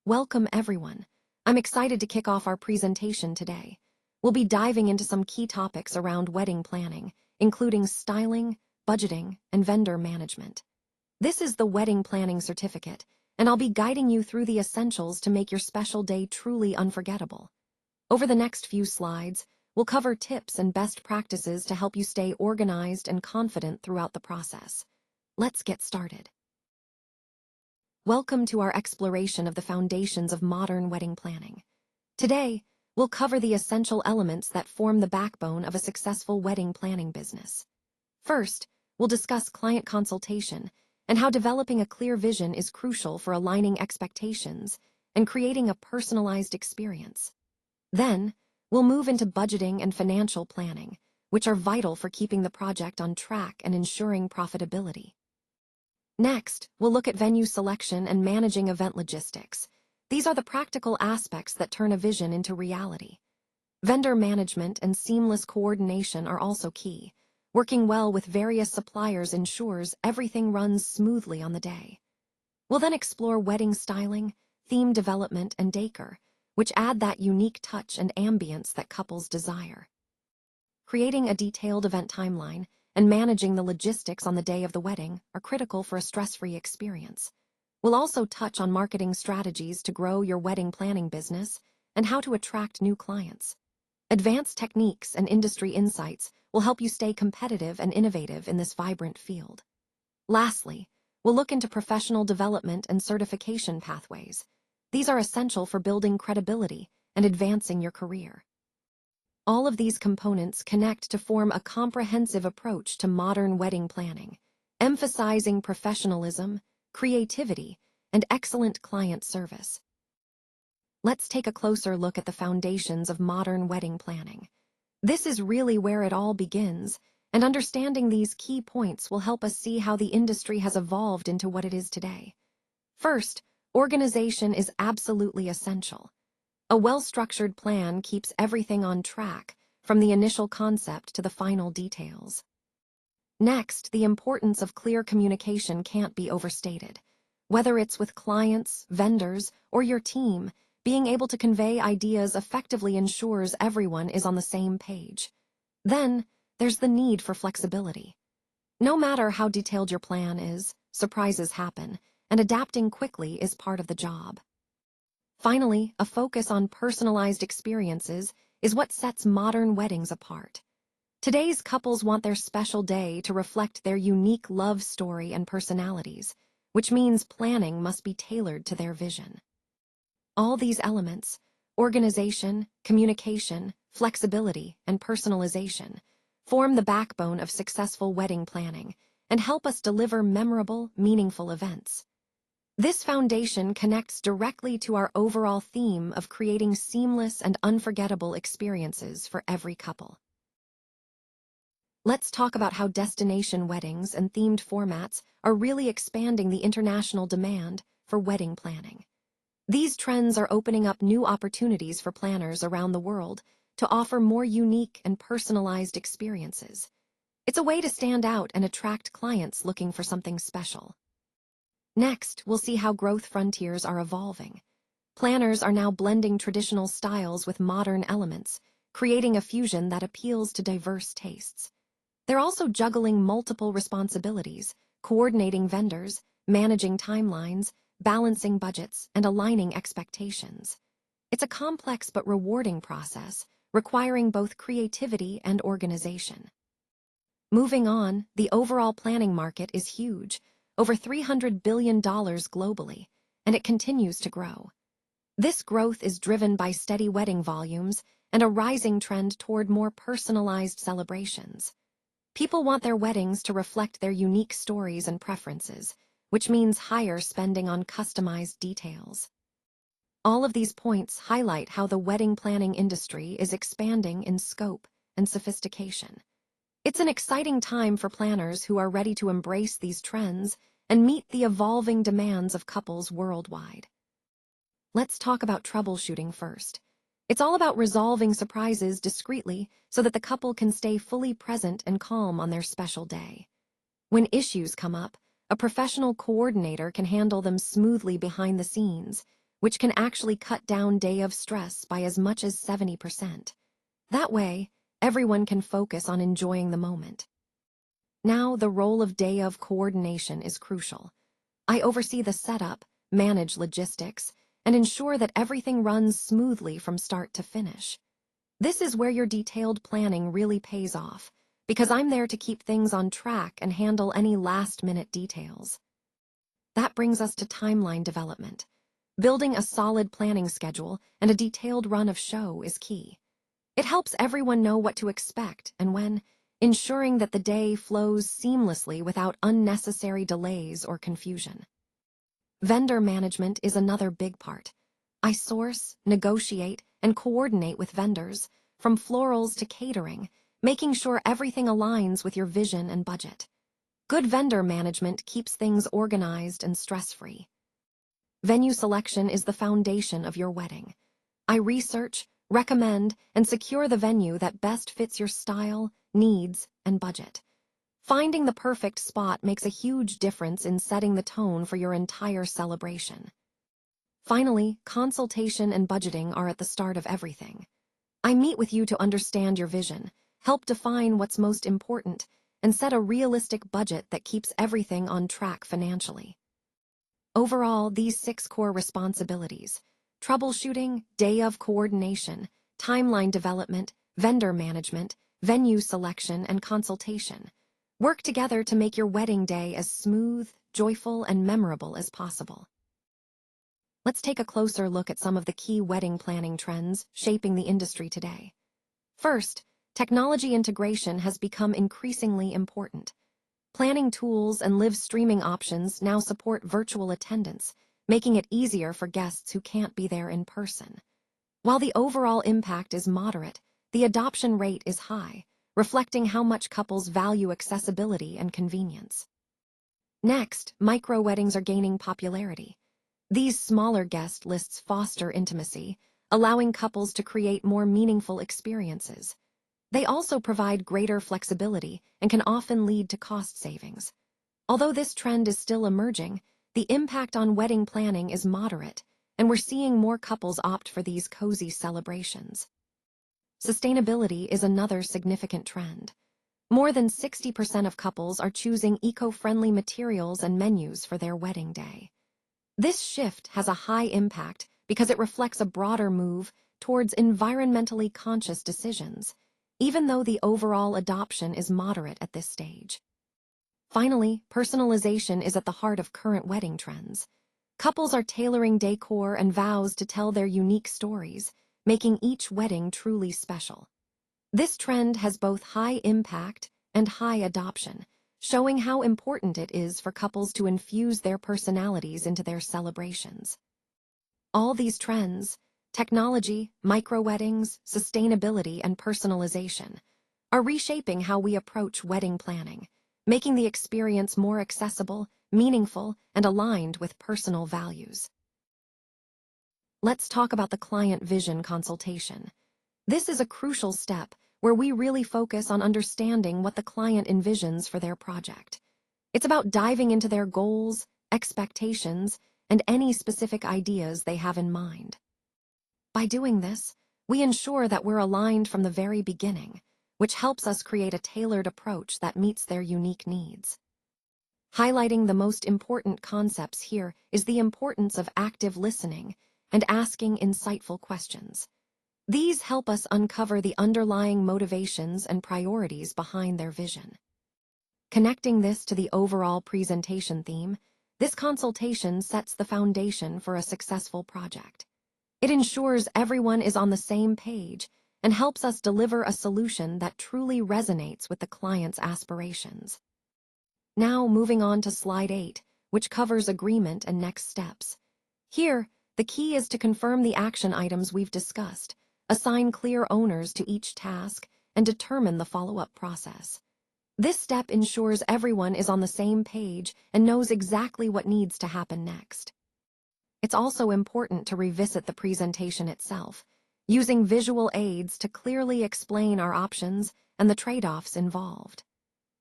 Welcome, everyone. I'm excited to kick off our presentation today. We'll be diving into some key topics around wedding planning, including styling, budgeting, and vendor management. This is the Wedding Planning Certificate, and I'll be guiding you through the essentials to make your special day truly unforgettable. Over the next few slides, we'll cover tips and best practices to help you stay organized and confident throughout the process. Let's get started. Welcome to our exploration of the foundations of modern wedding planning. Today, we'll cover the essential elements that form the backbone of a successful wedding planning business. First, we'll discuss client consultation and how developing a clear vision is crucial for aligning expectations and creating a personalized experience. Then, we'll move into budgeting and financial planning, which are vital for keeping the project on track and ensuring profitability. Next, we'll look at venue selection and managing event logistics. These are the practical aspects that turn a vision into reality. Vendor management and seamless coordination are also key. Working well with various suppliers ensures everything runs smoothly on the day. We'll then explore wedding styling, theme development, and decor, which add that unique touch and ambience that couples desire. Creating a detailed event timeline and managing the logistics on the day of the wedding are critical for a stress-free experience. We'll also touch on marketing strategies to grow your wedding planning business and how to attract new clients. Advanced techniques and industry insights will help you stay competitive and innovative in this vibrant field. Lastly, we'll look into professional development and certification pathways. These are essential for building credibility and advancing your career. All of these components connect to form a comprehensive approach to modern wedding planning, emphasizing professionalism, creativity, and excellent client service. Let's take a closer look at the foundations of modern wedding planning. This is really where it all begins, and understanding these key points will help us see how the industry has evolved into what it is today. First, organization is absolutely essential. A well-structured plan keeps everything on track, from the initial concept to the final details. Next, the importance of clear communication can't be overstated. Whether it's with clients, vendors, or your team, being able to convey ideas effectively ensures everyone is on the same page. Then, there's the need for flexibility. No matter how detailed your plan is, surprises happen, and adapting quickly is part of the job. Finally, a focus on personalized experiences is what sets modern weddings apart. Today's couples want their special day to reflect their unique love story and personalities, which means planning must be tailored to their vision. All these elements, organization, communication, flexibility, and personalization, form the backbone of successful wedding planning and help us deliver memorable, meaningful events. This foundation connects directly to our overall theme of creating seamless and unforgettable experiences for every couple. Let's talk about how destination weddings and themed formats are really expanding the international demand for wedding planning. These trends are opening up new opportunities for planners around the world to offer more unique and personalized experiences. It's a way to stand out and attract clients looking for something special. Next, we'll see how growth frontiers are evolving. Planners are now blending traditional styles with modern elements, creating a fusion that appeals to diverse tastes. They're also juggling multiple responsibilities, coordinating vendors, managing timelines, balancing budgets, and aligning expectations. It's a complex but rewarding process, requiring both creativity and organization. Moving on, the overall planning market is huge, over $300 billion globally, and it continues to grow. This growth is driven by steady wedding volumes and a rising trend toward more personalized celebrations. People want their weddings to reflect their unique stories and preferences, which means higher spending on customized details. All of these points highlight how the wedding planning industry is expanding in scope and sophistication. It's an exciting time for planners who are ready to embrace these trends and meet the evolving demands of couples worldwide. Let's talk about troubleshooting first. It's all about resolving surprises discreetly so that the couple can stay fully present and calm on their special day. When issues come up, a professional coordinator can handle them smoothly behind the scenes, which can actually cut down day of stress by as much as 70%. That way, everyone can focus on enjoying the moment. Now, the role of day of coordination is crucial. I oversee the setup, manage logistics, and ensure that everything runs smoothly from start to finish. This is where your detailed planning really pays off, because I'm there to keep things on track and handle any last-minute details. That brings us to timeline development. Building a solid planning schedule and a detailed run of show is key. It helps everyone know what to expect and when, ensuring that the day flows seamlessly without unnecessary delays or confusion. Vendor management is another big part. I source, negotiate, and coordinate with vendors, from florals to catering, making sure everything aligns with your vision and budget. Good vendor management keeps things organized and stress-free. Venue selection is the foundation of your wedding. I research, recommend, and secure the venue that best fits your style, needs, and budget. Finding the perfect spot makes a huge difference in setting the tone for your entire celebration. Finally, consultation and budgeting are at the start of everything. I meet with you to understand your vision, help define what's most important, and set a realistic budget that keeps everything on track financially. Overall, these 6 core responsibilities: troubleshooting, day of coordination, timeline development, vendor management, venue selection, and consultation, work together to make your wedding day as smooth, joyful, and memorable as possible. Let's take a closer look at some of the key wedding planning trends shaping the industry today. First, technology integration has become increasingly important. Planning tools and live streaming options now support virtual attendance, making it easier for guests who can't be there in person. While the overall impact is moderate, the adoption rate is high, reflecting how much couples value accessibility and convenience. Next, micro-weddings are gaining popularity. These smaller guest lists foster intimacy, allowing couples to create more meaningful experiences. They also provide greater flexibility and can often lead to cost savings. Although this trend is still emerging, the impact on wedding planning is moderate, and we're seeing more couples opt for these cozy celebrations. Sustainability is another significant trend. More than 60% of couples are choosing eco-friendly materials and menus for their wedding day. This shift has a high impact because it reflects a broader move towards environmentally conscious decisions, even though the overall adoption is moderate at this stage. Finally, personalization is at the heart of current wedding trends. Couples are tailoring decor and vows to tell their unique stories, making each wedding truly special. This trend has both high impact and high adoption, showing how important it is for couples to infuse their personalities into their celebrations. All these trends, technology, micro-weddings, sustainability, and personalization, are reshaping how we approach wedding planning, making the experience more accessible, meaningful, and aligned with personal values. Let's talk about the client vision consultation. This is a crucial step where we really focus on understanding what the client envisions for their project. It's about diving into their goals, expectations, and any specific ideas they have in mind. By doing this, we ensure that we're aligned from the very beginning, which helps us create a tailored approach that meets their unique needs. Highlighting the most important concepts here is the importance of active listening and asking insightful questions. These help us uncover the underlying motivations and priorities behind their vision. Connecting this to the overall presentation theme, this consultation sets the foundation for a successful project. It ensures everyone is on the same page and helps us deliver a solution that truly resonates with the client's aspirations. Now, moving on to Slide 8, which covers agreement and next steps. Here, the key is to confirm the action items we've discussed, assign clear owners to each task, and determine the follow-up process. This step ensures everyone is on the same page and knows exactly what needs to happen next. It's also important to revisit the presentation itself, using visual aids to clearly explain our options and the trade-offs involved.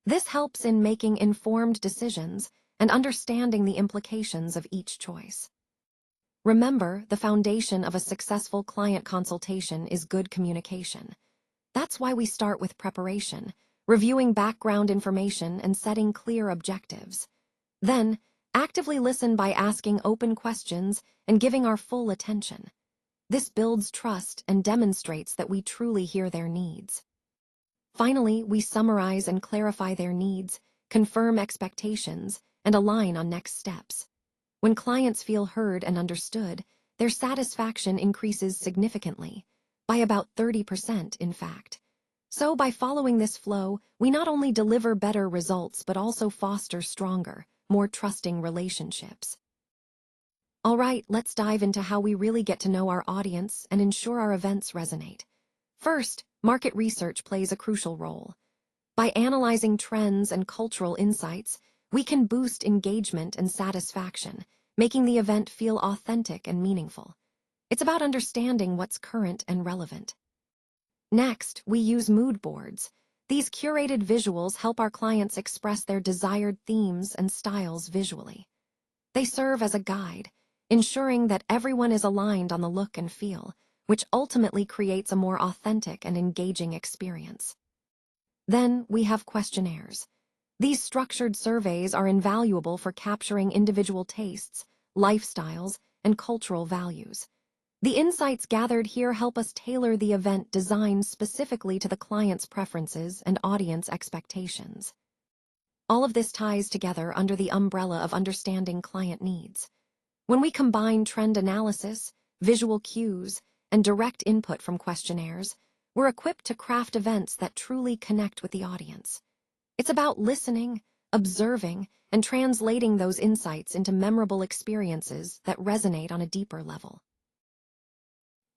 This helps in making informed decisions and understanding the implications of each choice. Remember, the foundation of a successful client consultation is good communication. That's why we start with preparation, reviewing background information and setting clear objectives. Then, actively listen by asking open questions and giving our full attention. This builds trust and demonstrates that we truly hear their needs. Finally, we summarize and clarify their needs, confirm expectations, and align on next steps. When clients feel heard and understood, their satisfaction increases significantly, by about 30%, in fact. So by following this flow, we not only deliver better results but also foster stronger, more trusting relationships. All right, let's dive into how we really get to know our audience and ensure our events resonate. First, market research plays a crucial role. By analyzing trends and cultural insights, we can boost engagement and satisfaction, making the event feel authentic and meaningful. It's about understanding what's current and relevant. Next, we use mood boards. These curated visuals help our clients express their desired themes and styles visually. They serve as a guide, ensuring that everyone is aligned on the look and feel, which ultimately creates a more authentic and engaging experience. Then we have questionnaires. These structured surveys are invaluable for capturing individual tastes, lifestyles, and cultural values. The insights gathered here help us tailor the event design specifically to the client's preferences and audience expectations. All of this ties together under the umbrella of understanding client needs. When we combine trend analysis, visual cues, and direct input from questionnaires, we're equipped to craft events that truly connect with the audience. It's about listening, observing, and translating those insights into memorable experiences that resonate on a deeper level.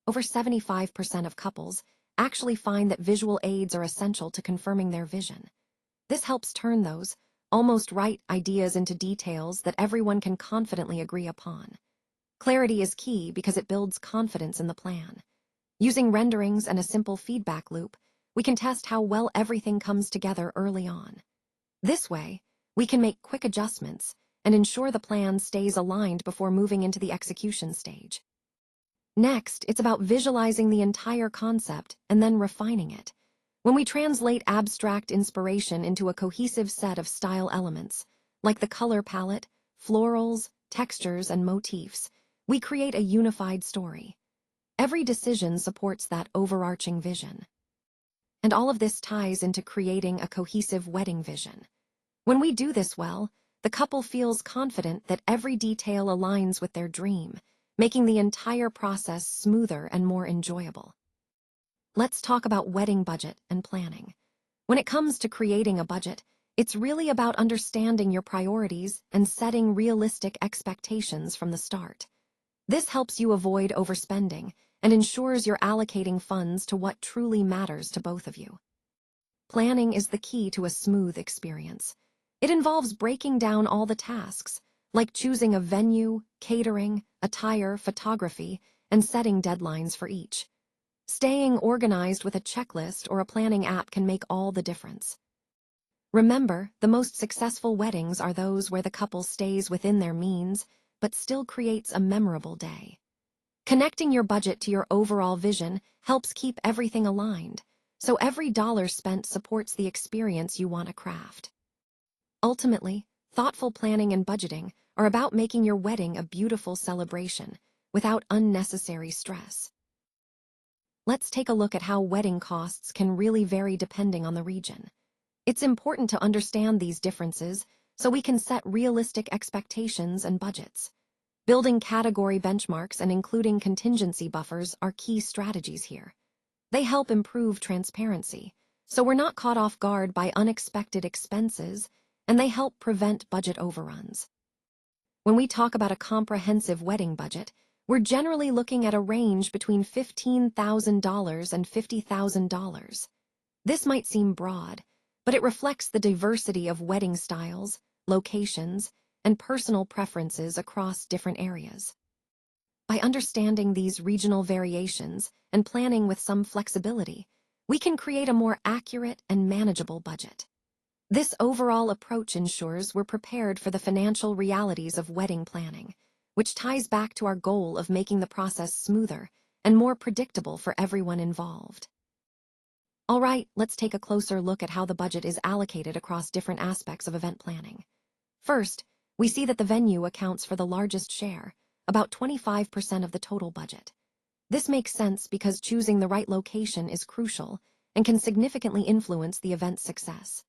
Over 75% of couples actually find that visual aids are essential to confirming their vision. This helps turn those almost right ideas into details that everyone can confidently agree upon. Clarity is key because it builds confidence in the plan. Using renderings and a simple feedback loop, we can test how well everything comes together early on. This way, we can make quick adjustments and ensure the plan stays aligned before moving into the execution stage. Next, it's about visualizing the entire concept and then refining it. When we translate abstract inspiration into a cohesive set of style elements, like the color palette, florals, textures, and motifs, we create a unified story. Every decision supports that overarching vision. And all of this ties into creating a cohesive wedding vision. When we do this well, the couple feels confident that every detail aligns with their dream, making the entire process smoother and more enjoyable. Let's talk about wedding budget and planning. When it comes to creating a budget, it's really about understanding your priorities and setting realistic expectations from the start. This helps you avoid overspending and ensures you're allocating funds to what truly matters to both of you. Planning is the key to a smooth experience. It involves breaking down all the tasks, like choosing a venue, catering, attire, photography, and setting deadlines for each. Staying organized with a checklist or a planning app can make all the difference. Remember, the most successful weddings are those where the couple stays within their means, but still creates a memorable day. Connecting your budget to your overall vision helps keep everything aligned, so every dollar spent supports the experience you want to craft. Ultimately, thoughtful planning and budgeting are about making your wedding a beautiful celebration without unnecessary stress. Let's take a look at how wedding costs can really vary depending on the region. It's important to understand these differences so we can set realistic expectations and budgets. Building category benchmarks and including contingency buffers are key strategies here. They help improve transparency, so we're not caught off guard by unexpected expenses, and they help prevent budget overruns. When we talk about a comprehensive wedding budget, we're generally looking at a range between $15,000 and $50,000. This might seem broad, but it reflects the diversity of wedding styles, locations, and personal preferences across different areas. By understanding these regional variations and planning with some flexibility, we can create a more accurate and manageable budget. This overall approach ensures we're prepared for the financial realities of wedding planning, which ties back to our goal of making the process smoother and more predictable for everyone involved. All right, let's take a closer look at how the budget is allocated across different aspects of event planning. First, we see that the venue accounts for the largest share, about 25% of the total budget. This makes sense because choosing the right location is crucial and can significantly influence the event's success.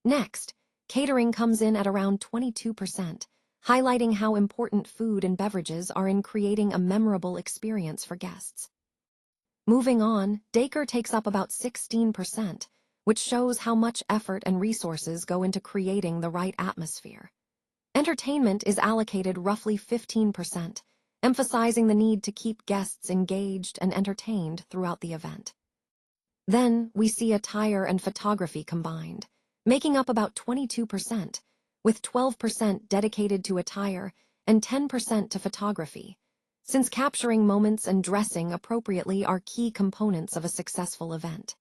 Next, catering comes in at around 22%, highlighting how important food and beverages are in creating a memorable experience for guests. Moving on, decor takes up about 16%, which shows how much effort and resources go into creating the right atmosphere. Entertainment is allocated roughly 15%, emphasizing the need to keep guests engaged and entertained throughout the event. Then, we see attire and photography combined, making up about 22%, with 12% dedicated to attire and 10% to photography, since capturing moments and dressing appropriately are key components of a successful event.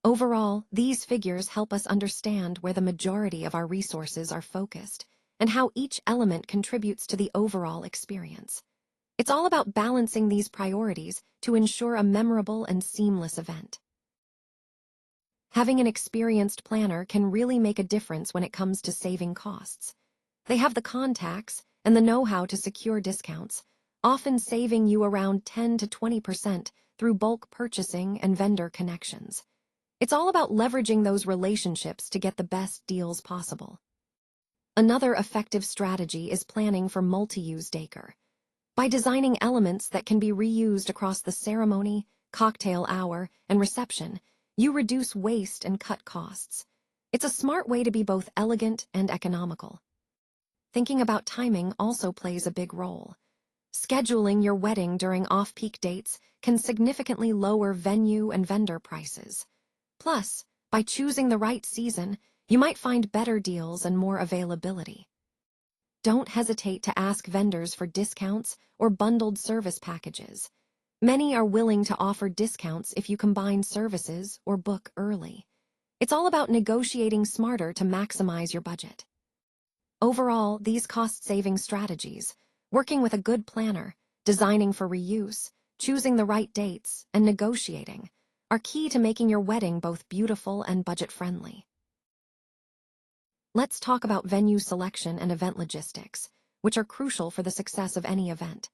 Overall, these figures help us understand where the majority of our resources are focused and how each element contributes to the overall experience. It's all about balancing these priorities to ensure a memorable and seamless event. Having an experienced planner can really make a difference when it comes to saving costs. They have the contacts and the know-how to secure discounts, often saving you around 10 to 20% through bulk purchasing and vendor connections. It's all about leveraging those relationships to get the best deals possible. Another effective strategy is planning for multi-use decor. By designing elements that can be reused across the ceremony, cocktail hour, and reception, you reduce waste and cut costs. It's a smart way to be both elegant and economical. Thinking about timing also plays a big role. Scheduling your wedding during off-peak dates can significantly lower venue and vendor prices. Plus, by choosing the right season, you might find better deals and more availability. Don't hesitate to ask vendors for discounts or bundled service packages. Many are willing to offer discounts if you combine services or book early. It's all about negotiating smarter to maximize your budget. Overall, these cost-saving strategies, working with a good planner, designing for reuse, choosing the right dates, and negotiating, are key to making your wedding both beautiful and budget-friendly. Let's talk about venue selection and event logistics, which are crucial for the success of any event.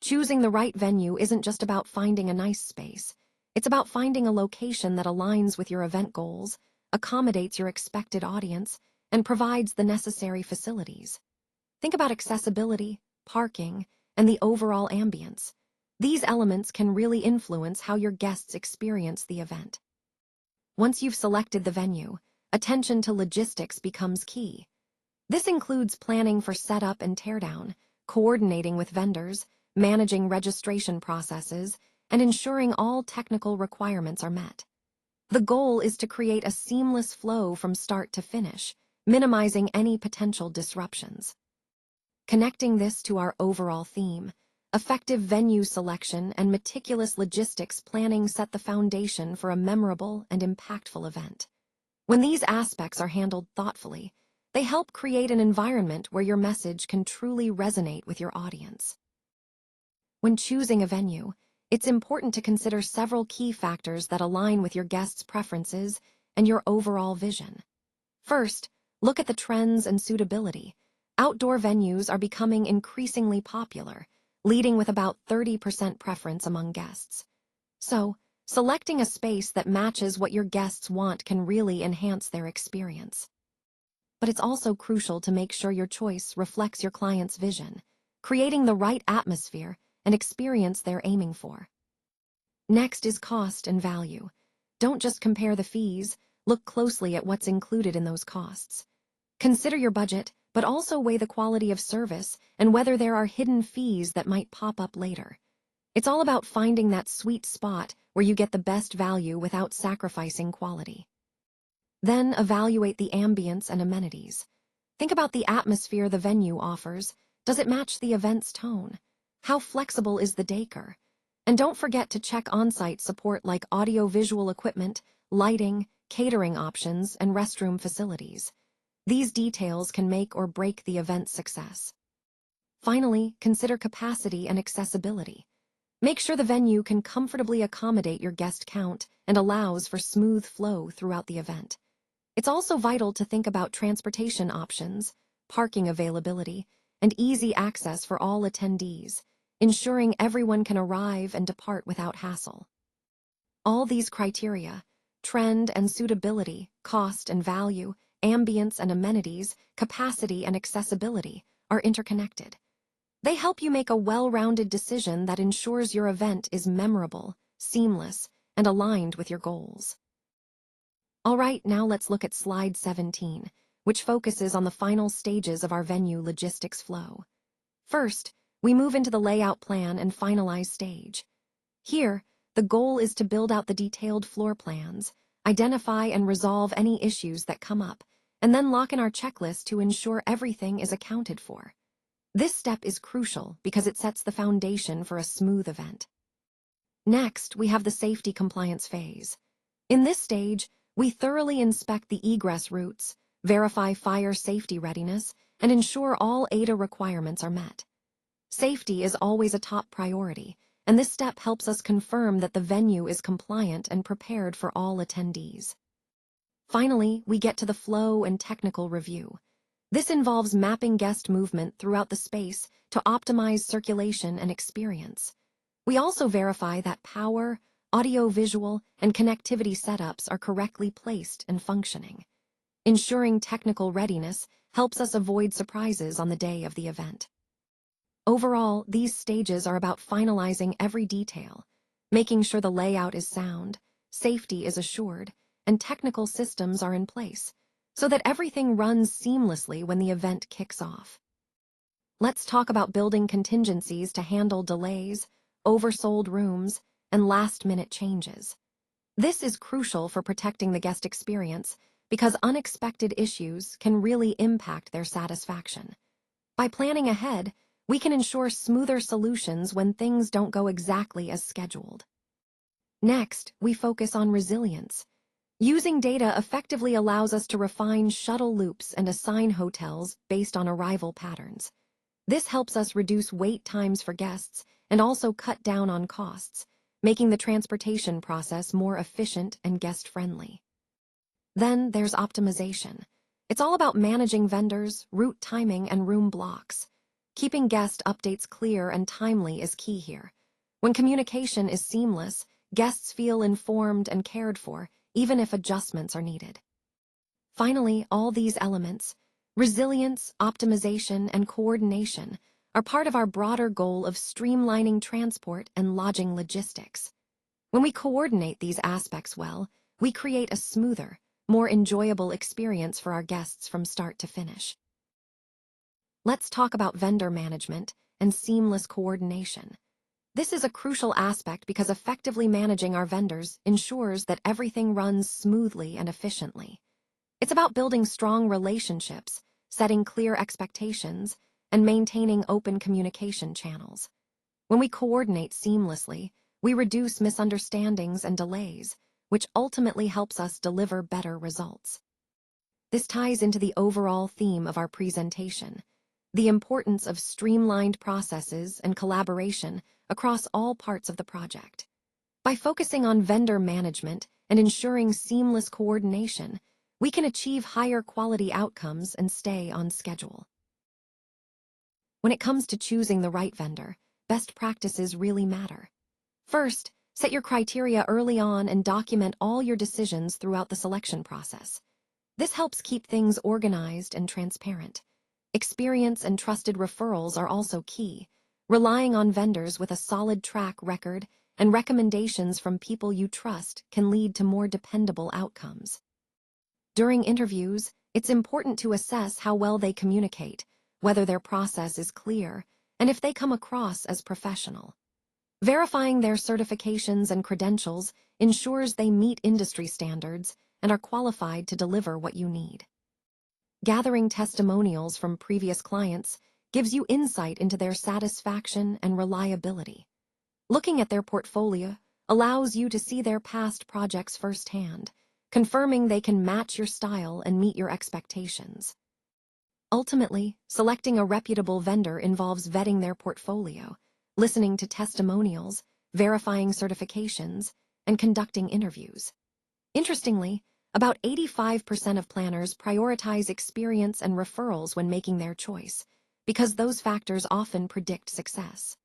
Choosing the right venue isn't just about finding a nice space. It's about finding a location that aligns with your event goals, accommodates your expected audience, and provides the necessary facilities. Think about accessibility, parking, and the overall ambience. These elements can really influence how your guests experience the event. Once you've selected the venue, attention to logistics becomes key. This includes planning for setup and teardown, coordinating with vendors, managing registration processes, and ensuring all technical requirements are met. The goal is to create a seamless flow from start to finish, minimizing any potential disruptions. Connecting this to our overall theme, effective venue selection and meticulous logistics planning set the foundation for a memorable and impactful event. When these aspects are handled thoughtfully, they help create an environment where your message can truly resonate with your audience. When choosing a venue, it's important to consider several key factors that align with your guests' preferences and your overall vision. First, look at the trends and suitability. Outdoor venues are becoming increasingly popular, leading with about 30% preference among guests. So, selecting a space that matches what your guests want can really enhance their experience. But it's also crucial to make sure your choice reflects your client's vision, creating the right atmosphere and experience they're aiming for. Next is cost and value. Don't just compare the fees, look closely at what's included in those costs. Consider your budget, but also weigh the quality of service and whether there are hidden fees that might pop up later. It's all about finding that sweet spot where you get the best value without sacrificing quality. Then evaluate the ambience and amenities. Think about the atmosphere the venue offers. Does it match the event's tone? How flexible is the decor? And don't forget to check on-site support like audio-visual equipment, lighting, catering options, and restroom facilities. These details can make or break the event's success. Finally, consider capacity and accessibility. Make sure the venue can comfortably accommodate your guest count and allows for smooth flow throughout the event. It's also vital to think about transportation options, parking availability, and easy access for all attendees, ensuring everyone can arrive and depart without hassle. All these criteria, trend and suitability, cost and value, ambience and amenities, capacity and accessibility, are interconnected. They help you make a well-rounded decision that ensures your event is memorable, seamless, and aligned with your goals. All right, now let's look at slide 17, which focuses on the final stages of our venue logistics flow. First, we move into the layout plan and finalize stage. Here, the goal is to build out the detailed floor plans, identify and resolve any issues that come up, and then lock in our checklist to ensure everything is accounted for. This step is crucial because it sets the foundation for a smooth event. Next, we have the safety compliance phase. In this stage, we thoroughly inspect the egress routes, verify fire safety readiness, and ensure all ADA requirements are met. Safety is always a top priority, and this step helps us confirm that the venue is compliant and prepared for all attendees. Finally, we get to the flow and technical review. This involves mapping guest movement throughout the space to optimize circulation and experience. We also verify that power, audio-visual, and connectivity setups are correctly placed and functioning. Ensuring technical readiness helps us avoid surprises on the day of the event. Overall, these stages are about finalizing every detail, making sure the layout is sound, safety is assured, and technical systems are in place, so that everything runs seamlessly when the event kicks off. Let's talk about building contingencies to handle delays, oversold rooms, and last-minute changes. This is crucial for protecting the guest experience because unexpected issues can really impact their satisfaction. By planning ahead, we can ensure smoother solutions when things don't go exactly as scheduled. Next, we focus on resilience. Using data effectively allows us to refine shuttle loops and assign hotels based on arrival patterns. This helps us reduce wait times for guests and also cut down on costs, making the transportation process more efficient and guest-friendly. Then there's optimization. It's all about managing vendors, route timing, and room blocks. Keeping guest updates clear and timely is key here. When communication is seamless, guests feel informed and cared for, even if adjustments are needed. Finally, all these elements, resilience, optimization, and coordination, are part of our broader goal of streamlining transport and lodging logistics. When we coordinate these aspects well, we create a smoother, more enjoyable experience for our guests from start to finish. Let's talk about vendor management and seamless coordination. This is a crucial aspect because effectively managing our vendors ensures that everything runs smoothly and efficiently. It's about building strong relationships, setting clear expectations, and maintaining open communication channels. When we coordinate seamlessly, we reduce misunderstandings and delays, which ultimately helps us deliver better results. This ties into the overall theme of our presentation, the importance of streamlined processes and collaboration across all parts of the project. By focusing on vendor management and ensuring seamless coordination, we can achieve higher quality outcomes and stay on schedule. When it comes to choosing the right vendor, best practices really matter. First, set your criteria early on and document all your decisions throughout the selection process. This helps keep things organized and transparent. Experience and trusted referrals are also key. Relying on vendors with a solid track record and recommendations from people you trust can lead to more dependable outcomes. During interviews, it's important to assess how well they communicate, whether their process is clear, and if they come across as professional. Verifying their certifications and credentials ensures they meet industry standards and are qualified to deliver what you need. Gathering testimonials from previous clients gives you insight into their satisfaction and reliability. Looking at their portfolio allows you to see their past projects firsthand, confirming they can match your style and meet your expectations. Ultimately, selecting a reputable vendor involves vetting their portfolio, listening to testimonials, verifying certifications, and conducting interviews. Interestingly, about 85% of planners prioritize experience and referrals when making their choice, because those factors often predict success.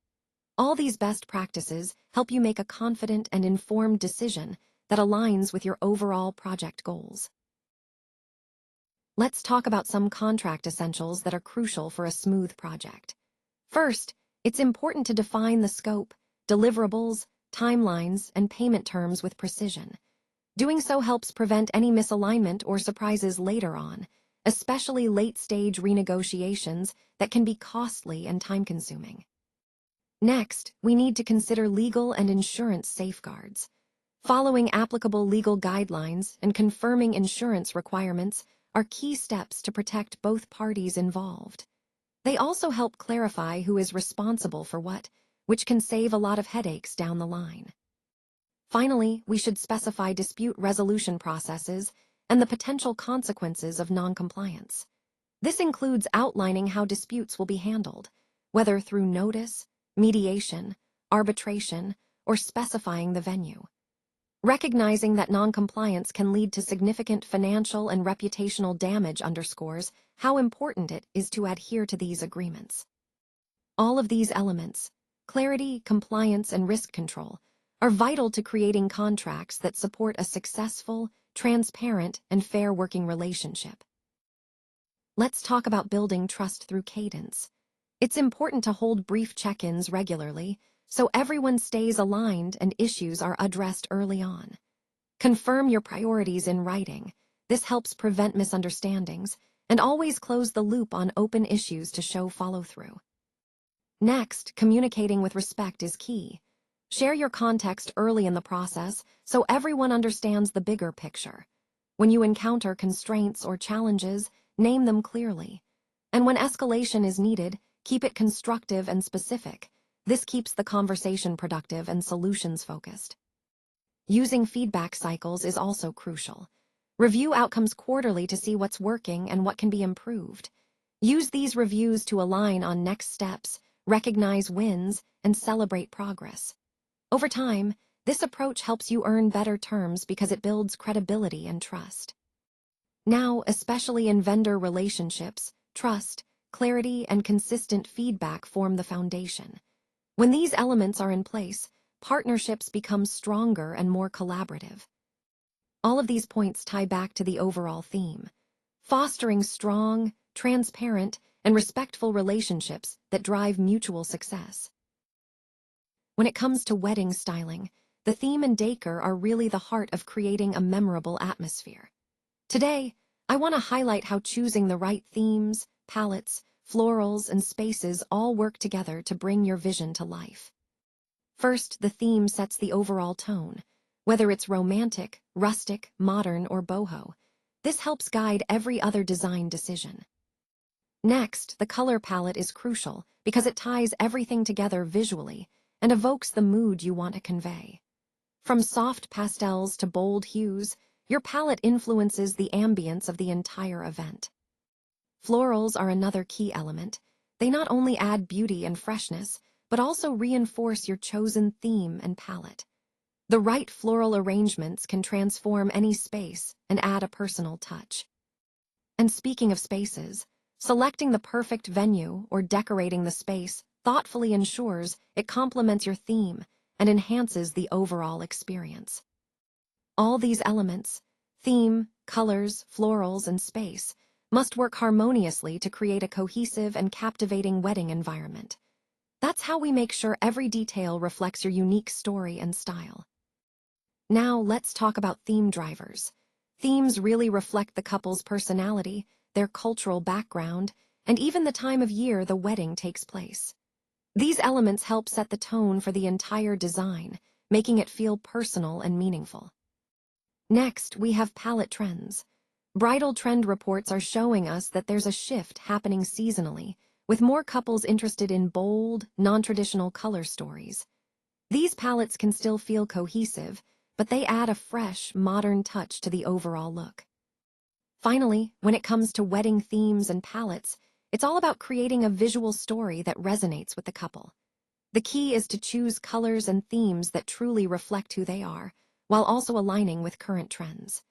All these best practices help you make a confident and informed decision that aligns with your overall project goals. Let's talk about some contract essentials that are crucial for a smooth project. First, it's important to define the scope, deliverables, timelines, and payment terms with precision. Doing so helps prevent any misalignment or surprises later on, especially late-stage renegotiations that can be costly and time-consuming. Next, we need to consider legal and insurance safeguards. Following applicable legal guidelines and confirming insurance requirements are key steps to protect both parties involved. They also help clarify who is responsible for what, which can save a lot of headaches down the line. Finally, we should specify dispute resolution processes and the potential consequences of noncompliance. This includes outlining how disputes will be handled, whether through notice, mediation, arbitration, or specifying the venue. Recognizing that noncompliance can lead to significant financial and reputational damage underscores how important it is to adhere to these agreements. All of these elements, clarity, compliance, and risk control, are vital to creating contracts that support a successful, transparent, and fair working relationship. Let's talk about building trust through cadence. It's important to hold brief check-ins regularly so everyone stays aligned and issues are addressed early on. Confirm your priorities in writing. This helps prevent misunderstandings, and always close the loop on open issues to show follow-through. Next, communicating with respect is key. Share your context early in the process so everyone understands the bigger picture. When you encounter constraints or challenges, name them clearly. And when escalation is needed, keep it constructive and specific. This keeps the conversation productive and solutions-focused. Using feedback cycles is also crucial. Review outcomes quarterly to see what's working and what can be improved. Use these reviews to align on next steps, recognize wins, and celebrate progress. Over time, this approach helps you earn better terms because it builds credibility and trust. Now, especially in vendor relationships, trust, clarity, and consistent feedback form the foundation. When these elements are in place, partnerships become stronger and more collaborative. All of these points tie back to the overall theme: fostering strong, transparent, and respectful relationships that drive mutual success. When it comes to wedding styling, the theme and decor are really the heart of creating a memorable atmosphere. Today, I want to highlight how choosing the right themes, palettes, florals, and spaces all work together to bring your vision to life. First, the theme sets the overall tone. Whether it's romantic, rustic, modern, or boho, this helps guide every other design decision. Next, the color palette is crucial because it ties everything together visually and evokes the mood you want to convey. From soft pastels to bold hues, your palette influences the ambience of the entire event. Florals are another key element. They not only add beauty and freshness, but also reinforce your chosen theme and palette. The right floral arrangements can transform any space and add a personal touch. And speaking of spaces, selecting the perfect venue or decorating the space thoughtfully ensures it complements your theme and enhances the overall experience. All these elements, theme, colors, florals, and space, must work harmoniously to create a cohesive and captivating wedding environment. That's how we make sure every detail reflects your unique story and style. Now let's talk about theme drivers. Themes really reflect the couple's personality, their cultural background, and even the time of year the wedding takes place. These elements help set the tone for the entire design, making it feel personal and meaningful. Next, we have palette trends. Bridal trend reports are showing us that there's a shift happening seasonally, with more couples interested in bold, non-traditional color stories. These palettes can still feel cohesive, but they add a fresh, modern touch to the overall look. Finally, when it comes to wedding themes and palettes, it's all about creating a visual story that resonates with the couple. The key is to choose colors and themes that truly reflect who they are, while also aligning with current trends.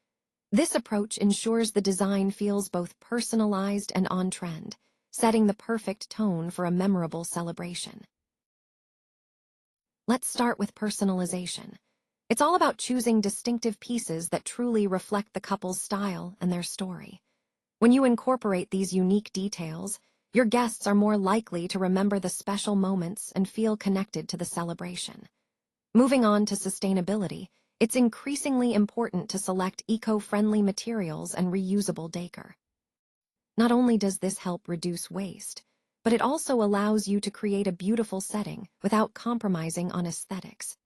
This approach ensures the design feels both personalized and on-trend, setting the perfect tone for a memorable celebration. Let's start with personalization. It's all about choosing distinctive pieces that truly reflect the couple's style and their story. When you incorporate these unique details, your guests are more likely to remember the special moments and feel connected to the celebration. Moving on to sustainability, it's increasingly important to select eco-friendly materials and reusable decor. Not only does this help reduce waste, but it also allows you to create a beautiful setting without compromising on aesthetics.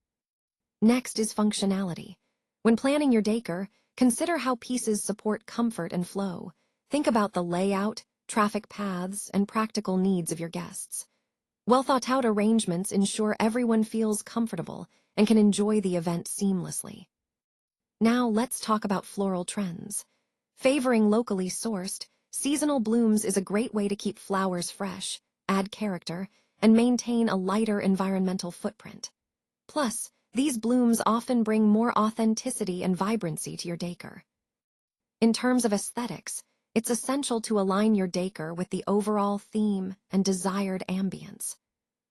Next is functionality. When planning your decor, consider how pieces support comfort and flow. Think about the layout, traffic paths, and practical needs of your guests. Well-thought-out arrangements ensure everyone feels comfortable and can enjoy the event seamlessly. Now let's talk about floral trends. Favoring locally sourced, seasonal blooms is a great way to keep flowers fresh, add character, and maintain a lighter environmental footprint. Plus, these blooms often bring more authenticity and vibrancy to your decor. In terms of aesthetics, it's essential to align your decor with the overall theme and desired ambience.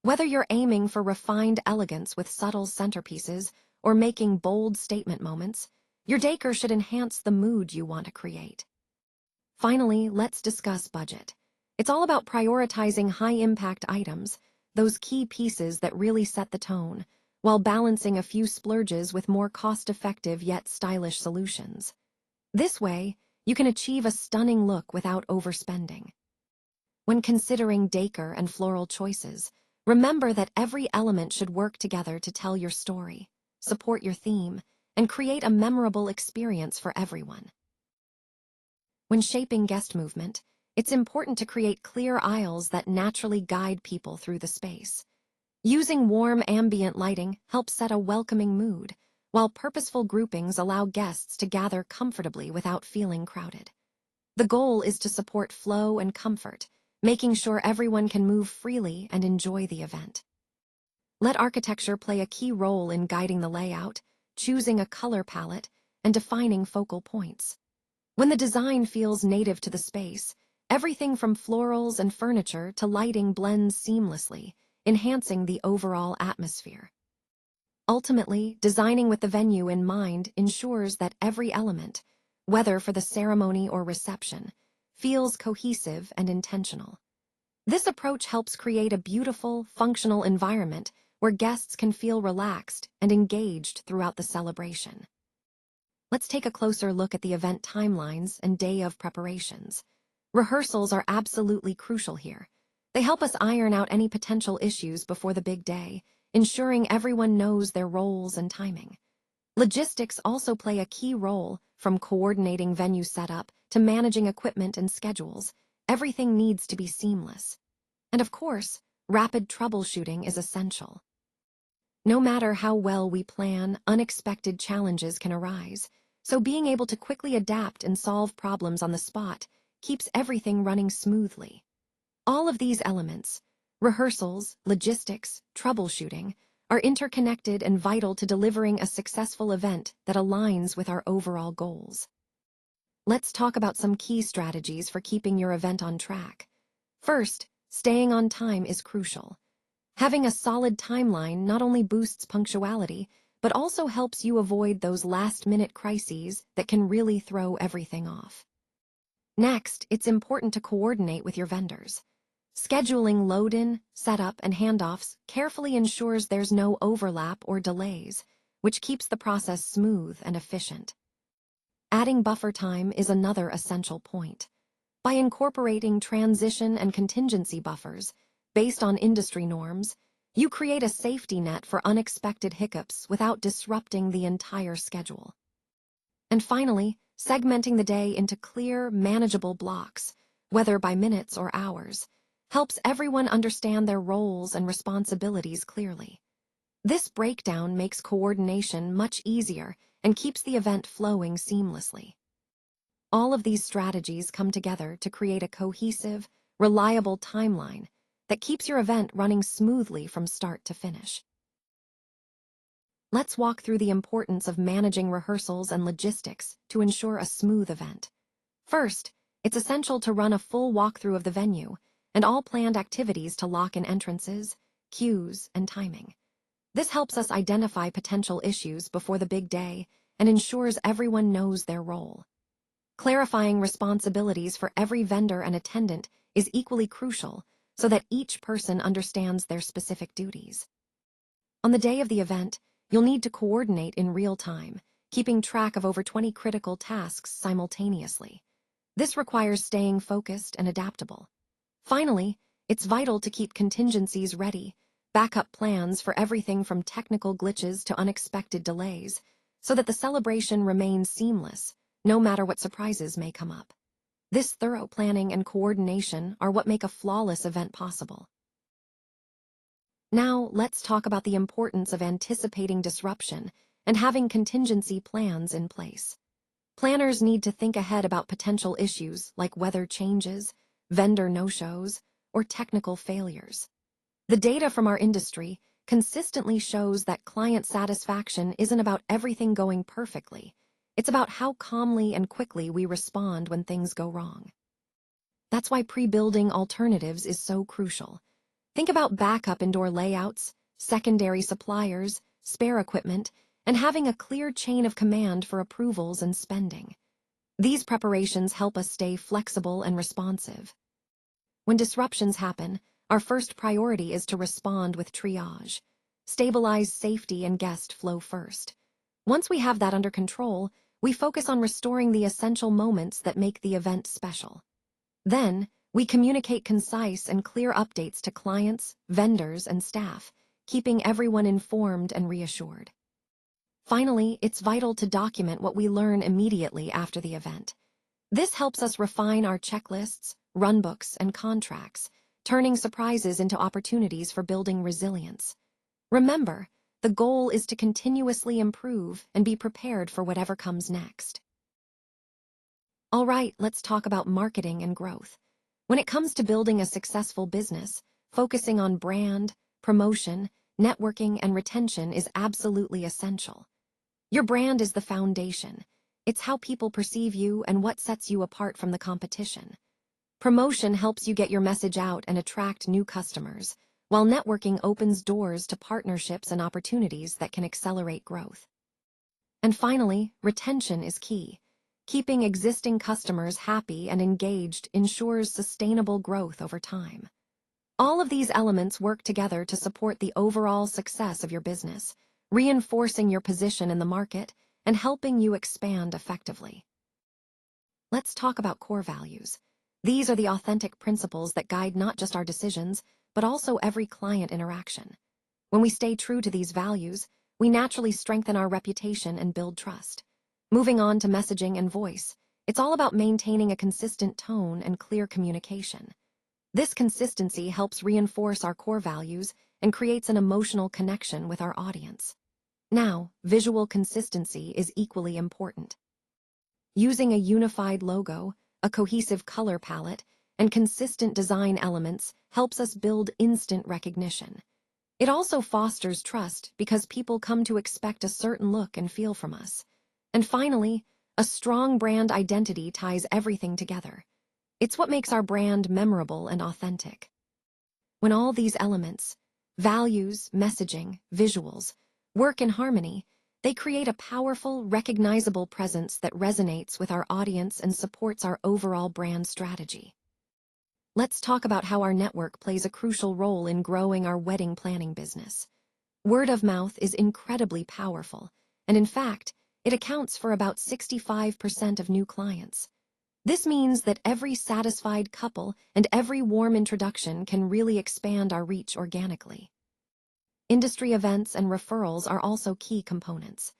Whether you're aiming for refined elegance with subtle centerpieces or making bold statement moments, your decor should enhance the mood you want to create. Finally, let's discuss budget. It's all about prioritizing high-impact items, those key pieces that really set the tone, while balancing a few splurges with more cost-effective yet stylish solutions. This way, you can achieve a stunning look without overspending. When considering decor and floral choices, remember that every element should work together to tell your story, support your theme, and create a memorable experience for everyone. When shaping guest movement, it's important to create clear aisles that naturally guide people through the space. Using warm ambient lighting helps set a welcoming mood, while purposeful groupings allow guests to gather comfortably without feeling crowded. The goal is to support flow and comfort, making sure everyone can move freely and enjoy the event. Let architecture play a key role in guiding the layout, choosing a color palette, and defining focal points. When the design feels native to the space, everything from florals and furniture to lighting blends seamlessly, enhancing the overall atmosphere. Ultimately, designing with the venue in mind ensures that every element, whether for the ceremony or reception, feels cohesive and intentional. This approach helps create a beautiful, functional environment where guests can feel relaxed and engaged throughout the celebration. Let's take a closer look at the event timelines and day of preparations. Rehearsals are absolutely crucial here. They help us iron out any potential issues before the big day, ensuring everyone knows their roles and timing. Logistics also play a key role, from coordinating venue setup to managing equipment and schedules. Everything needs to be seamless. And of course, rapid troubleshooting is essential. No matter how well we plan, unexpected challenges can arise, so being able to quickly adapt and solve problems on the spot keeps everything running smoothly. All of these elements, rehearsals, logistics, troubleshooting, are interconnected and vital to delivering a successful event that aligns with our overall goals. Let's talk about some key strategies for keeping your event on track. First, staying on time is crucial. Having a solid timeline not only boosts punctuality, but also helps you avoid those last-minute crises that can really throw everything off. Next, it's important to coordinate with your vendors. Scheduling load-in, setup, and handoffs carefully ensures there's no overlap or delays, which keeps the process smooth and efficient. Adding buffer time is another essential point. By incorporating transition and contingency buffers, based on industry norms, you create a safety net for unexpected hiccups without disrupting the entire schedule. And finally, segmenting the day into clear, manageable blocks, whether by minutes or hours, helps everyone understand their roles and responsibilities clearly. This breakdown makes coordination much easier and keeps the event flowing seamlessly. All of these strategies come together to create a cohesive, reliable timeline that keeps your event running smoothly from start to finish. Let's walk through the importance of managing rehearsals and logistics to ensure a smooth event. First, it's essential to run a full walkthrough of the venue and all planned activities to lock in entrances, cues, and timing. This helps us identify potential issues before the big day and ensures everyone knows their role. Clarifying responsibilities for every vendor and attendant is equally crucial so that each person understands their specific duties. On the day of the event, you'll need to coordinate in real time, keeping track of over 20 critical tasks simultaneously. This requires staying focused and adaptable. Finally, it's vital to keep contingencies ready, backup plans for everything from technical glitches to unexpected delays, so that the celebration remains seamless, no matter what surprises may come up. This thorough planning and coordination are what make a flawless event possible. Now, let's talk about the importance of anticipating disruption and having contingency plans in place. Planners need to think ahead about potential issues like weather changes, vendor no-shows, or technical failures. The data from our industry consistently shows that client satisfaction isn't about everything going perfectly. It's about how calmly and quickly we respond when things go wrong. That's why pre-building alternatives is so crucial. Think about backup indoor layouts, secondary suppliers, spare equipment, and having a clear chain of command for approvals and spending. These preparations help us stay flexible and responsive. When disruptions happen, our first priority is to respond with triage. Stabilize safety and guest flow first. Once we have that under control, we focus on restoring the essential moments that make the event special. Then, we communicate concise and clear updates to clients, vendors, and staff, keeping everyone informed and reassured. Finally, it's vital to document what we learn immediately after the event. This helps us refine our checklists, runbooks, and contracts, turning surprises into opportunities for building resilience. Remember, the goal is to continuously improve and be prepared for whatever comes next. All right, let's talk about marketing and growth. When it comes to building a successful business, focusing on brand, promotion, networking, and retention is absolutely essential. Your brand is the foundation. It's how people perceive you and what sets you apart from the competition. Promotion helps you get your message out and attract new customers, while networking opens doors to partnerships and opportunities that can accelerate growth. And finally, retention is key. Keeping existing customers happy and engaged ensures sustainable growth over time. All of these elements work together to support the overall success of your business, reinforcing your position in the market and helping you expand effectively. Let's talk about core values. These are the authentic principles that guide not just our decisions, but also every client interaction. When we stay true to these values, we naturally strengthen our reputation and build trust. Moving on to messaging and voice, it's all about maintaining a consistent tone and clear communication. This consistency helps reinforce our core values and creates an emotional connection with our audience. Now, visual consistency is equally important. Using a unified logo, a cohesive color palette, and consistent design elements helps us build instant recognition. It also fosters trust because people come to expect a certain look and feel from us. And finally, a strong brand identity ties everything together. It's what makes our brand memorable and authentic. When all these elements, values, messaging, visuals, work in harmony, they create a powerful, recognizable presence that resonates with our audience and supports our overall brand strategy. Let's talk about how our network plays a crucial role in growing our wedding planning business. Word of mouth is incredibly powerful, and in fact, it accounts for about 65% of new clients. This means that every satisfied couple and every warm introduction can really expand our reach organically. Industry events and referrals are also key components.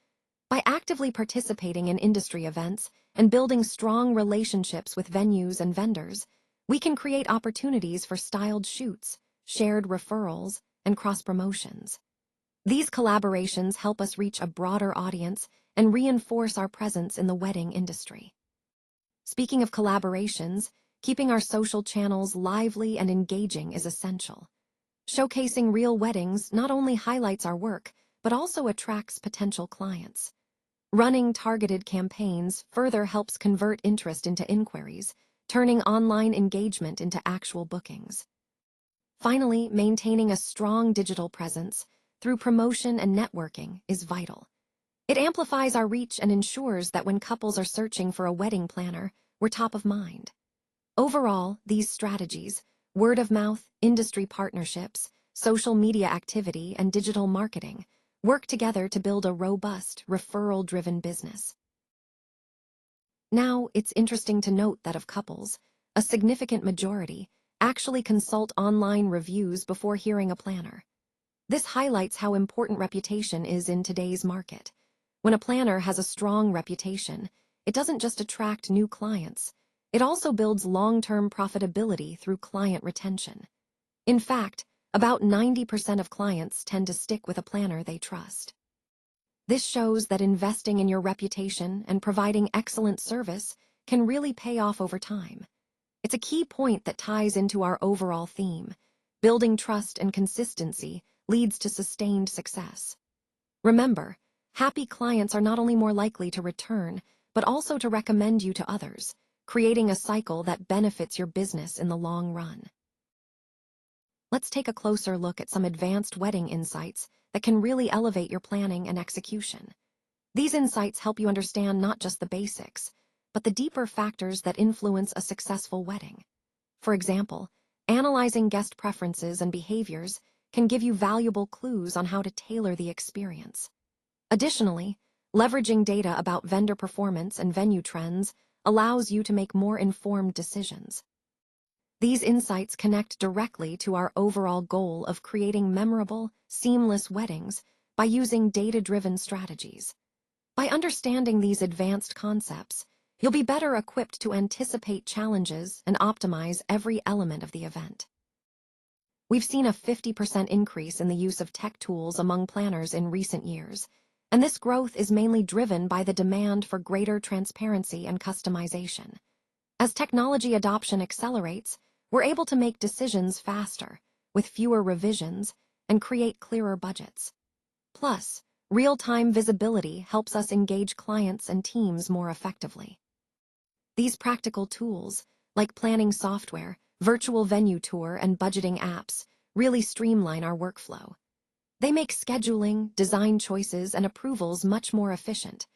By actively participating in industry events and building strong relationships with venues and vendors, we can create opportunities for styled shoots, shared referrals, and cross-promotions. These collaborations help us reach a broader audience and reinforce our presence in the wedding industry. Speaking of collaborations, keeping our social channels lively and engaging is essential. Showcasing real weddings not only highlights our work, but also attracts potential clients. Running targeted campaigns further helps convert interest into inquiries, turning online engagement into actual bookings. Finally, maintaining a strong digital presence through promotion and networking is vital. It amplifies our reach and ensures that when couples are searching for a wedding planner, we're top of mind. Overall, these strategies, word of mouth, industry partnerships, social media activity, and digital marketing, work together to build a robust, referral-driven business. Now, it's interesting to note that of couples, a significant majority actually consult online reviews before hiring a planner. This highlights how important reputation is in today's market. When a planner has a strong reputation, it doesn't just attract new clients, it also builds long-term profitability through client retention. In fact, about 90% of clients tend to stick with a planner they trust. This shows that investing in your reputation and providing excellent service can really pay off over time. It's a key point that ties into our overall theme. Building trust and consistency leads to sustained success. Remember, happy clients are not only more likely to return, but also to recommend you to others, creating a cycle that benefits your business in the long run. Let's take a closer look at some advanced wedding insights that can really elevate your planning and execution. These insights help you understand not just the basics, but the deeper factors that influence a successful wedding. For example, analyzing guest preferences and behaviors can give you valuable clues on how to tailor the experience. Additionally, leveraging data about vendor performance and venue trends allows you to make more informed decisions. These insights connect directly to our overall goal of creating memorable, seamless weddings by using data-driven strategies. By understanding these advanced concepts, you'll be better equipped to anticipate challenges and optimize every element of the event. We've seen a 50% increase in the use of tech tools among planners in recent years, and this growth is mainly driven by the demand for greater transparency and customization. As technology adoption accelerates, we're able to make decisions faster, with fewer revisions, and create clearer budgets. Plus, real-time visibility helps us engage clients and teams more effectively. These practical tools, like planning software, virtual venue tour, and budgeting apps, really streamline our workflow. They make scheduling, design choices, and approvals much more efficient.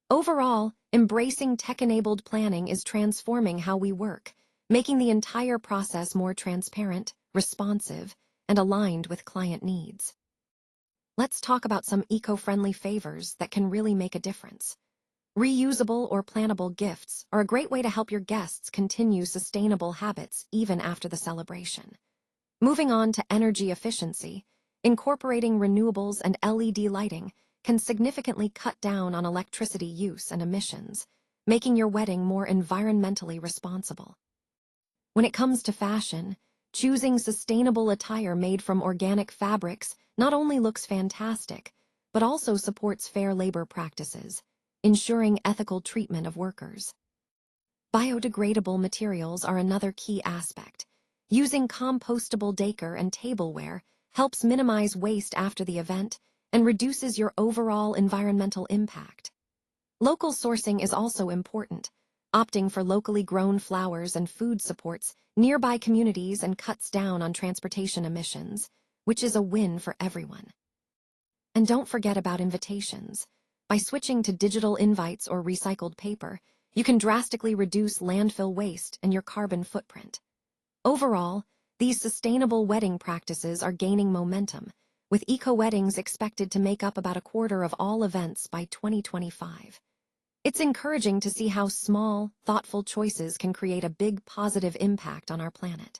Overall, embracing tech-enabled planning is transforming how we work, making the entire process more transparent, responsive, and aligned with client needs. Let's talk about some eco-friendly favors that can really make a difference. Reusable or plannable gifts are a great way to help your guests continue sustainable habits even after the celebration. Moving on to energy efficiency, incorporating renewables and LED lighting can significantly cut down on electricity use and emissions, making your wedding more environmentally responsible. When it comes to fashion, choosing sustainable attire made from organic fabrics not only looks fantastic, but also supports fair labor practices, ensuring ethical treatment of workers. Biodegradable materials are another key aspect. Using compostable decor and tableware helps minimize waste after the event and reduces your overall environmental impact. Local sourcing is also important. Opting for locally grown flowers and food supports nearby communities and cuts down on transportation emissions, which is a win for everyone. And don't forget about invitations. By switching to digital invites or recycled paper, you can drastically reduce landfill waste and your carbon footprint. Overall, these sustainable wedding practices are gaining momentum, with eco-weddings expected to make up about a quarter of all events by 2025. It's encouraging to see how small, thoughtful choices can create a big positive impact on our planet.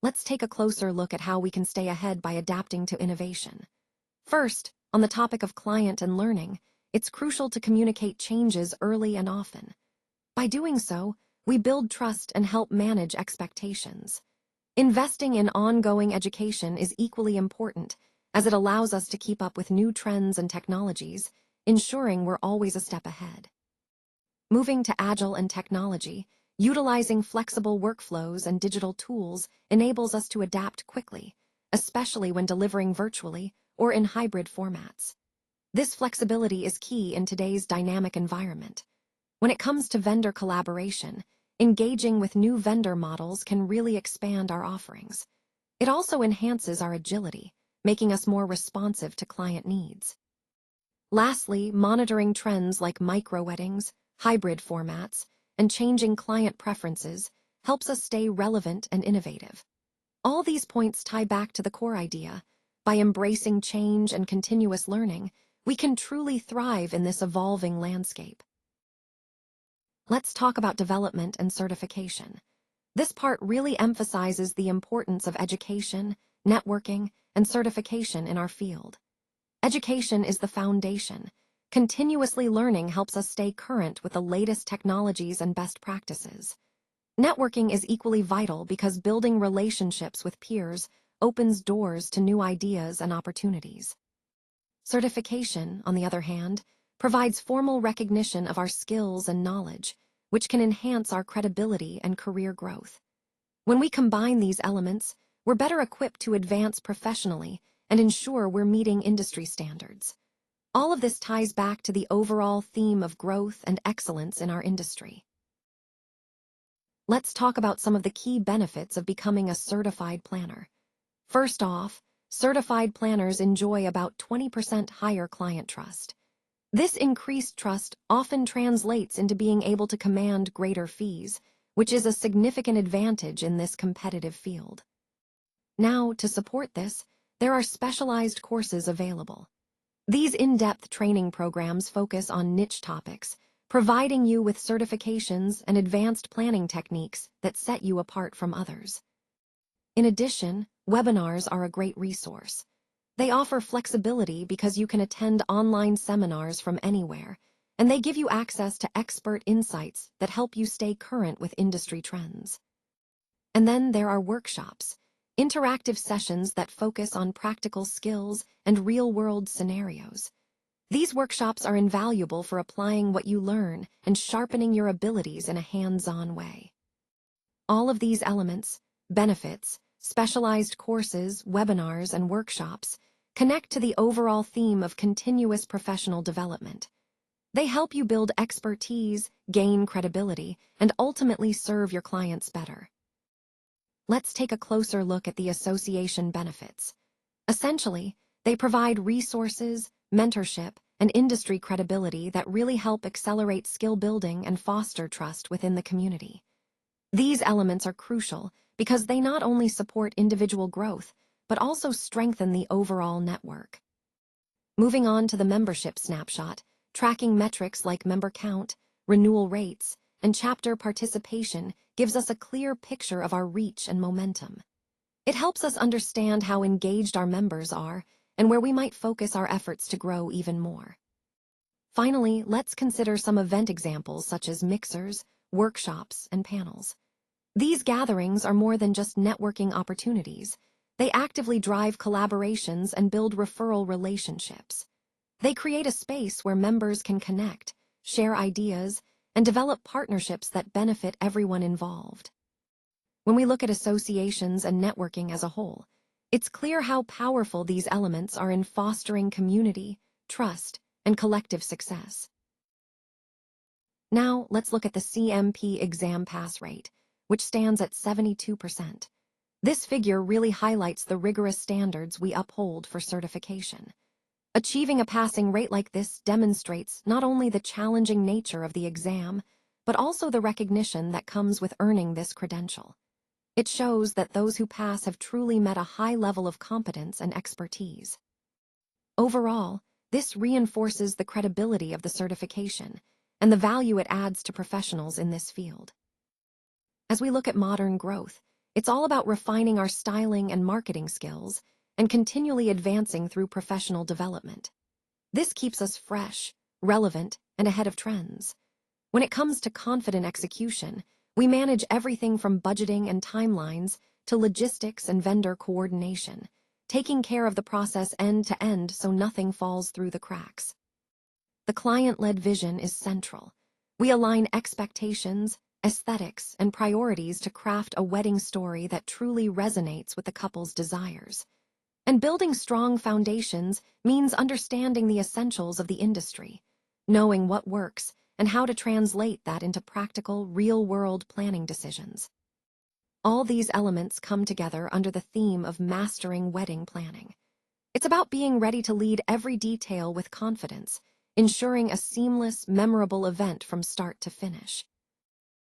Let's take a closer look at how we can stay ahead by adapting to innovation. First, on the topic of client and learning, it's crucial to communicate changes early and often. By doing so, we build trust and help manage expectations. Investing in ongoing education is equally important, as it allows us to keep up with new trends and technologies, ensuring we're always a step ahead. Moving to agile and technology, utilizing flexible workflows and digital tools enables us to adapt quickly, especially when delivering virtually or in hybrid formats. This flexibility is key in today's dynamic environment. When it comes to vendor collaboration, engaging with new vendor models can really expand our offerings. It also enhances our agility, making us more responsive to client needs. Lastly, monitoring trends like micro-weddings, hybrid formats, and changing client preferences helps us stay relevant and innovative. All these points tie back to the core idea. By embracing change and continuous learning, we can truly thrive in this evolving landscape. Let's talk about development and certification. This part really emphasizes the importance of education, networking, and certification in our field. Education is the foundation. Continuously learning helps us stay current with the latest technologies and best practices. Networking is equally vital because building relationships with peers opens doors to new ideas and opportunities. Certification, on the other hand, provides formal recognition of our skills and knowledge, which can enhance our credibility and career growth. When we combine these elements, we're better equipped to advance professionally and ensure we're meeting industry standards. All of this ties back to the overall theme of growth and excellence in our industry. Let's talk about some of the key benefits of becoming a certified planner. First off, certified planners enjoy about 20% higher client trust. This increased trust often translates into being able to command greater fees, which is a significant advantage in this competitive field. Now, to support this, there are specialized courses available. These in-depth training programs focus on niche topics, providing you with certifications and advanced planning techniques that set you apart from others. In addition, webinars are a great resource. They offer flexibility because you can attend online seminars from anywhere, and they give you access to expert insights that help you stay current with industry trends. And then there are workshops, interactive sessions that focus on practical skills and real-world scenarios. These workshops are invaluable for applying what you learn and sharpening your abilities in a hands-on way. All of these elements, benefits, specialized courses, webinars, and workshops connect to the overall theme of continuous professional development. They help you build expertise, gain credibility, and ultimately serve your clients better. Let's take a closer look at the association benefits. Essentially, they provide resources, mentorship, and industry credibility that really help accelerate skill building and foster trust within the community. These elements are crucial because they not only support individual growth, but also strengthen the overall network. Moving on to the membership snapshot, tracking metrics like member count, renewal rates, and chapter participation gives us a clear picture of our reach and momentum. It helps us understand how engaged our members are and where we might focus our efforts to grow even more. Finally, let's consider some event examples such as mixers, workshops, and panels. These gatherings are more than just networking opportunities. They actively drive collaborations and build referral relationships. They create a space where members can connect, share ideas, and develop partnerships that benefit everyone involved. When we look at associations and networking as a whole, it's clear how powerful these elements are in fostering community, trust, and collective success. Now, let's look at the CMP exam pass rate, which stands at 72%. This figure really highlights the rigorous standards we uphold for certification. Achieving a passing rate like this demonstrates not only the challenging nature of the exam, but also the recognition that comes with earning this credential. It shows that those who pass have truly met a high level of competence and expertise. Overall, this reinforces the credibility of the certification and the value it adds to professionals in this field. As we look at modern growth, it's all about refining our styling and marketing skills and continually advancing through professional development. This keeps us fresh, relevant, and ahead of trends. When it comes to confident execution, we manage everything from budgeting and timelines to logistics and vendor coordination, taking care of the process end to end so nothing falls through the cracks. The client-led vision is central. We align expectations, aesthetics, and priorities to craft a wedding story that truly resonates with the couple's desires. And building strong foundations means understanding the essentials of the industry, knowing what works, and how to translate that into practical, real-world planning decisions. All these elements come together under the theme of mastering wedding planning. It's about being ready to lead every detail with confidence, ensuring a seamless, memorable event from start to finish.